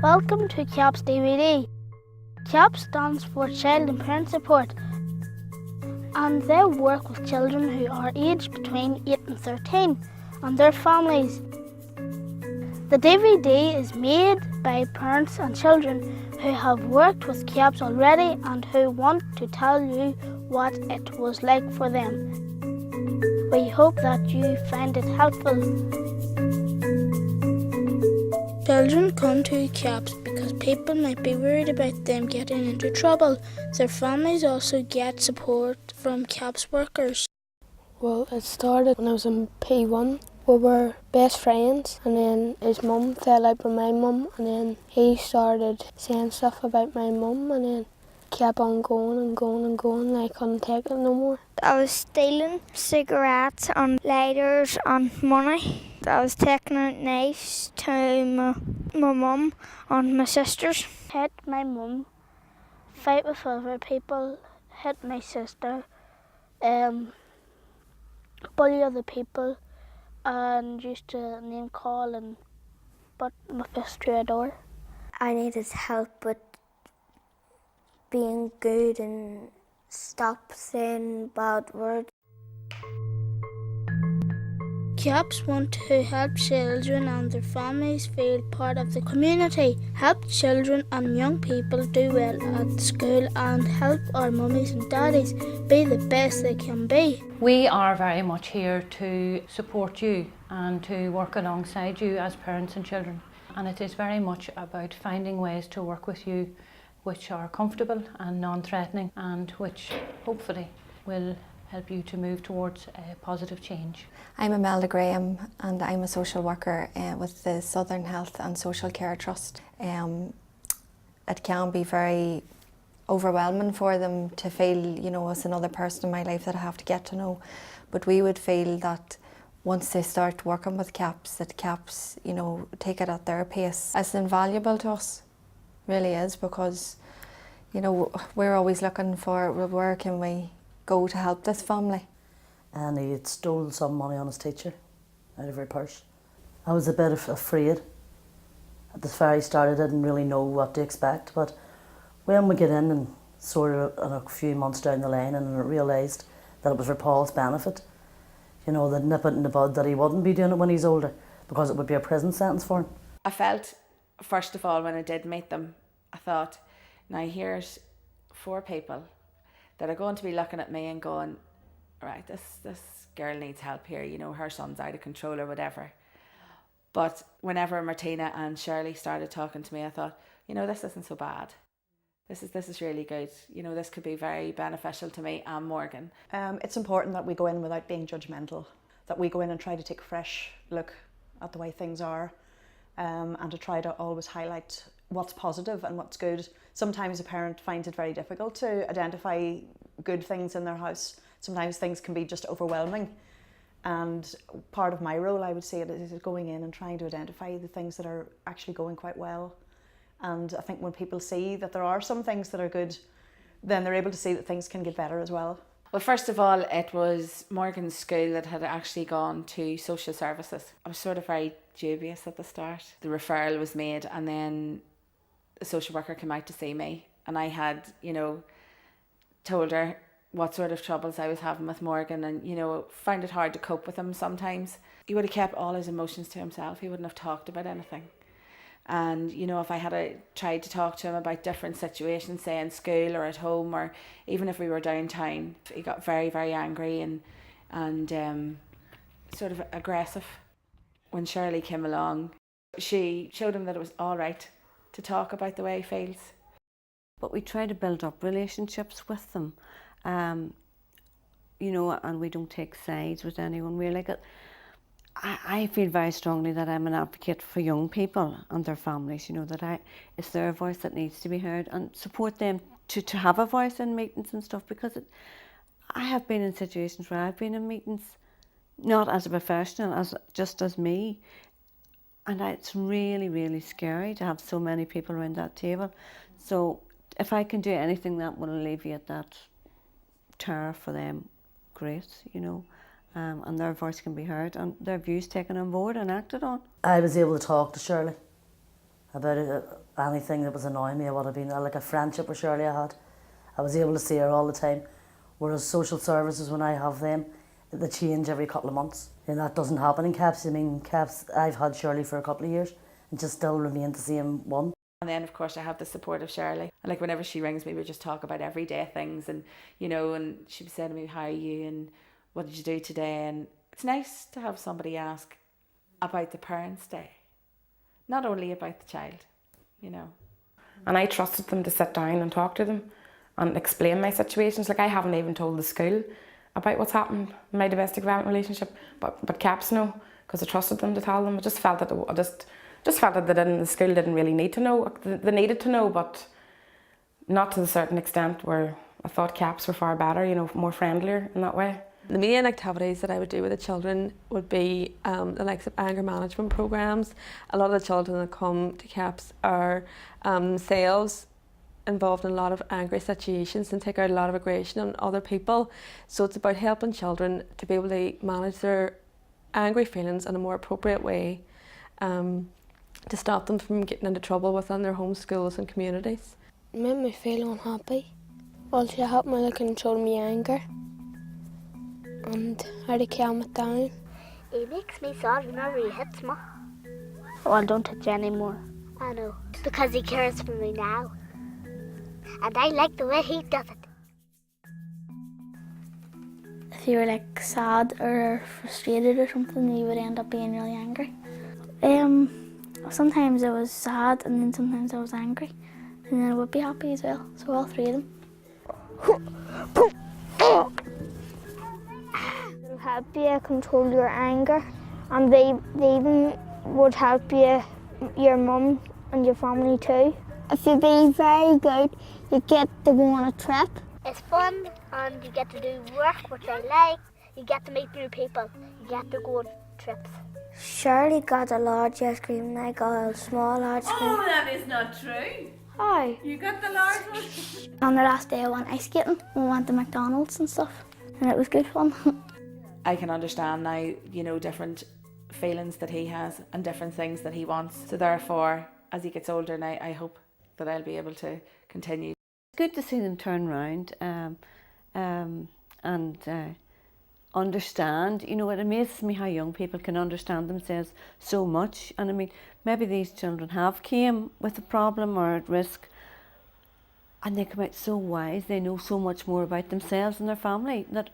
Welcome to CAPS DVD. CAPS stands for Child and Parent Support, and they work with children who are aged between 8 and 13 and their families. The DVD is made by parents and children who have worked with CAPS already and who want to tell you what it was like for them. We hope that you find it helpful. Children come to CAPS because people might be worried about them getting into trouble. Their families also get support from CAPS workers. Well, it started when I was in P1. We were best friends, and then his mum fell out with my mum, and then he started saying stuff about my mum, and then kept on going and going and going. I couldn't take it no more. I was stealing cigarettes and lighters and money. I was taking out knives to my mum and my sisters. Hit my mum, fight with other people, hit my sister, bully other people, and used to name call and put my fist through a door. I needed help with being good and stop saying bad words. CAPS want to help children and their families feel part of the community, help children and young people do well at school, and help our mummies and daddies be the best they can be. We are very much here to support you and to work alongside you as parents and children. And it is very much about finding ways to work with you which are comfortable and non-threatening, and which hopefully will help you to move towards a positive change. I'm Imelda Graham, and I'm a social worker with the Southern Health and Social Care Trust. It can be very overwhelming for them to feel, as another person in my life that I have to get to know. But we would feel that once they start working with CAPS, that CAPS, take it at their pace. It's invaluable to us, really is, because, we're always looking for where can we go to help this family. And he had stolen some money on his teacher out of her purse. I was a bit afraid. At the very start I didn't really know what to expect, but when we get in and sort of a few months down the line and I realised that it was for Paul's benefit, they'd nip it in the bud that he wouldn't be doing it when he's older because it would be a prison sentence for him. I felt, first of all, when I did meet them, I thought, now here's 4 people that are going to be looking at me and going, right, this girl needs help here, her son's out of control or whatever. But whenever Martina and Shirley started talking to me, I thought, this isn't so bad. This is really good. This could be very beneficial to me and Morgan. It's important that we go in without being judgmental, that we go in and try to take a fresh look at the way things are, and to try to always highlight what's positive and what's good. Sometimes a parent finds it very difficult to identify good things in their house. Sometimes things can be just overwhelming. And part of my role, I would say, is going in and trying to identify the things that are actually going quite well. And I think when people see that there are some things that are good, then they're able to see that things can get better as well. Well, first of all, it was Morgan's school that had actually gone to social services. I was sort of very dubious at the start. The referral was made and then the social worker came out to see me, and I had, told her what sort of troubles I was having with Morgan, and found it hard to cope with him sometimes. He would have kept all his emotions to himself. He wouldn't have talked about anything. And if I had tried to talk to him about different situations, say in school or at home, or even if we were downtown, he got very, very angry and sort of aggressive. When Shirley came along, she showed him that it was all right to talk about the way he feels. But we try to build up relationships with them, and we don't take sides with anyone. We're like, I feel very strongly that I'm an advocate for young people and their families, that it's their voice that needs to be heard, and support them to have a voice in meetings and stuff, because I have been in situations where I've been in meetings, not as a professional, just as me, and it's really, really scary to have so many people around that table. So if I can do anything that will alleviate that terror for them, great, and their voice can be heard and their views taken on board and acted on. I was able to talk to Shirley about anything that was annoying me. It would have been like a friendship with Shirley I had. I was able to see her all the time. Whereas social services, when I have them, they change every couple of months. And that doesn't happen in CAPS. I mean, CAPS, I've had Shirley for a couple of years and just still remain the same one. And then, of course, I have the support of Shirley. And like whenever she rings me, we just talk about everyday things, and you know, and she would say to me, "How are you? And what did you do today?" And it's nice to have somebody ask about the Parents' Day, not only about the child, you know. And I trusted them to sit down and talk to them and explain my situations. Like I haven't even told the school about what's happened in my domestic violence relationship, but CAPS know, because I trusted them to tell them. I just felt that just felt that the school didn't really need to know. They needed to know, but not to a certain extent where I thought CAPS were far better, you know, more friendlier in that way. The main activities that I would do with the children would be the likes of anger management programs. A lot of the children that come to CAPS are themselves involved in a lot of angry situations and take out a lot of aggression on other people. So it's about helping children to be able to manage their angry feelings in a more appropriate way, to stop them from getting into trouble within their home schools and communities. It made me feel unhappy. Also helped me to control my anger and how to calm it down. It makes me sad whenever he hits me. Oh, I don't touch anymore. I know, because he cares for me now. And I like the way he does it. If you were like sad or frustrated or something, you would end up being really angry. Sometimes I was sad and then sometimes I was angry. And then I would be happy as well. So all three of them. It'll help you control your anger, and they even would help you, your mum and your family too. If you be very good, you get to go on a trip. It's fun and you get to do work which I like. You get to meet new people. You get to go on trips. Shirley got a large ice cream and I got a small ice cream. Oh, that is not true. Hi. You got the large one? On the last day I went ice skating. We went to McDonald's and stuff. And it was good fun. I can understand now, you know, different feelings that he has and different things that he wants. So therefore, as he gets older now, I hope that I'll be able to continue. It's good to see them turn around and understand. You know, it amazes me how young people can understand themselves so much. And I mean, maybe these children have came with a problem or at risk, and they come out so wise. They know so much more about themselves and their family that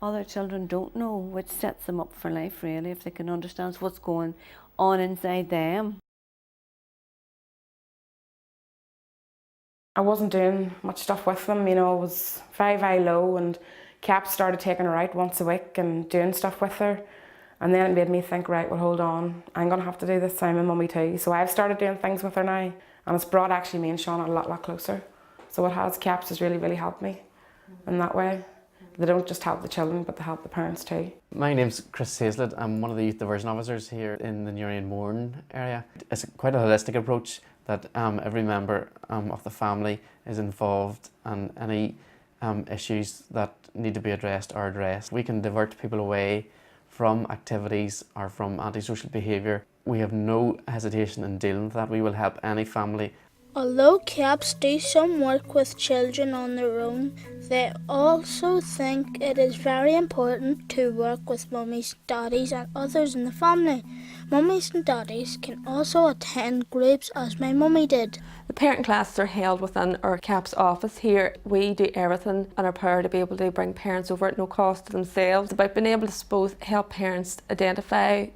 other children don't know, which sets them up for life really, if they can understand what's going on inside them. I wasn't doing much stuff with them, you know, I was very, very low, and CAPS started taking her out once a week and doing stuff with her. And then it made me think, right, well, hold on, I'm going to have to do this time with mummy too. So I've started doing things with her now, and it's brought actually me and Sean a lot closer. So it has, CAPS has really helped me in that way. They don't just help the children, but they help the parents too. My name's Chris Hazlett. I'm one of the youth diversion officers here in the Newry and Mourne area. It's quite a holistic approach that every member of the family is involved, and any issues that need to be addressed are addressed. We can divert people away from activities or from antisocial behaviour. We have no hesitation in dealing with that. We will help any family. Although CAPS do some work with children on their own, they also think it is very important to work with mummies, daddies and others in the family. Mummies and daddies can also attend groups as my mummy did. The parent classes are held within our CAPS office here. We do everything in our power to be able to bring parents over at no cost to themselves. It's about being able to help parents identify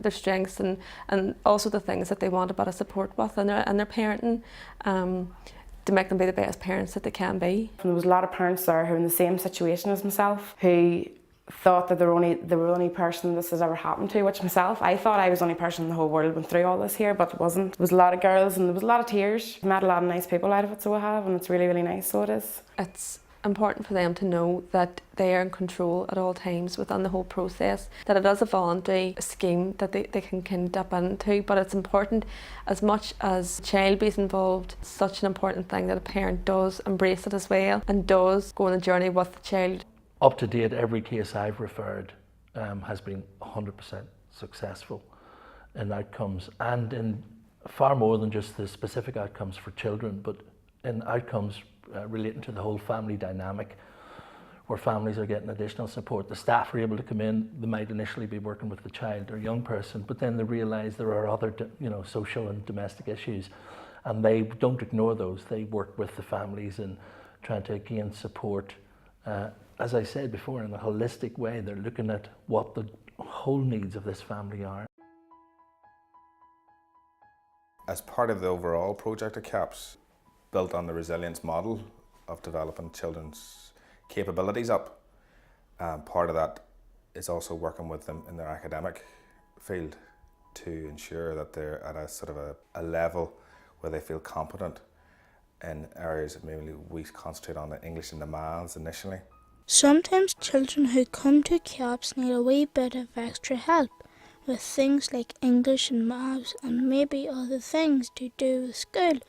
their strengths and also the things that they want a bit of support with in their parenting, to make them be the best parents that they can be. And there was a lot of parents there who were in the same situation as myself, who thought that they were the only person this has ever happened to, which myself, I thought I was the only person in the whole world went through all this here, but it wasn't. There was a lot of girls and there was a lot of tears. I met a lot of nice people out of it, so I have, and it's really nice, so it is. It's important for them to know that they are in control at all times within the whole process, that it is a voluntary scheme that they can dip into, but it's important as much as the child is involved. It's such an important thing that a parent does embrace it as well and does go on a journey with the child. Up to date, every case I've referred has been 100% successful in outcomes, and in far more than just the specific outcomes for children, but in outcomes relating to the whole family dynamic, where families are getting additional support. The staff are able to come in, they might initially be working with the child or young person, but then they realise there are other social and domestic issues, and they don't ignore those. They work with the families and trying to gain support, as I said before, in a holistic way. They're looking at what the whole needs of this family are. As part of the overall project of CAPS, built on the resilience model of developing children's capabilities up, part of that is also working with them in their academic field to ensure that they're at a sort of a level where they feel competent in areas that maybe we concentrate on the English and the maths initially. Sometimes children who come to CAPS need a wee bit of extra help with things like English and maths and maybe other things to do with school.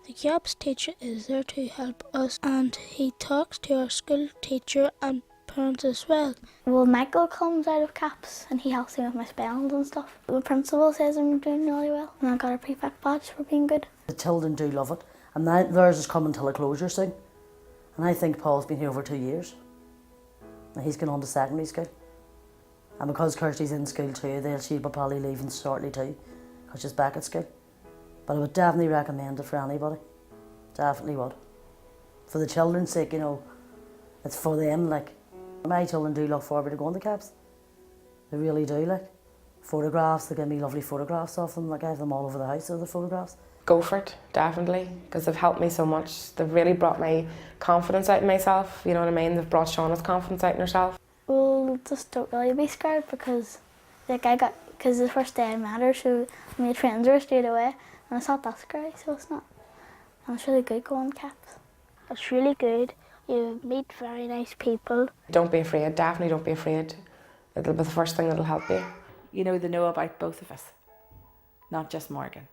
The CAPS teacher is there to help us, and he talks to our school teacher and parents as well. Well, Michael comes out of CAPS and he helps me with my spellings and stuff. The principal says I'm doing really well, and I got a prefect badge for being good. The children do love it, and theirs is coming to a closure soon. And I think Paul's been here over 2 years. Now he's going on to secondary school. And because Kirsty's in school too, she'll be probably leaving shortly too, because she's back at school. But I would definitely recommend it for anybody. Definitely would. For the children's sake, it's for them. Like, my children do look forward to going to CAPS. They really do. Like, photographs, they give me lovely photographs of them. Like, I have them all over the house, of the photographs. Go for it, definitely, because they've helped me so much. They've really brought my confidence out in myself, you know what I mean? They've brought Shauna's confidence out in herself. Well, just don't really be scared, because because the first day I met her, so I made friends with her straight away, and it's not that scary, so it's not. And it's really good going to CAPS. It's really good. You meet very nice people. Don't be afraid, definitely don't be afraid. It'll be the first thing that'll help you. They know about both of us, not just Morgan.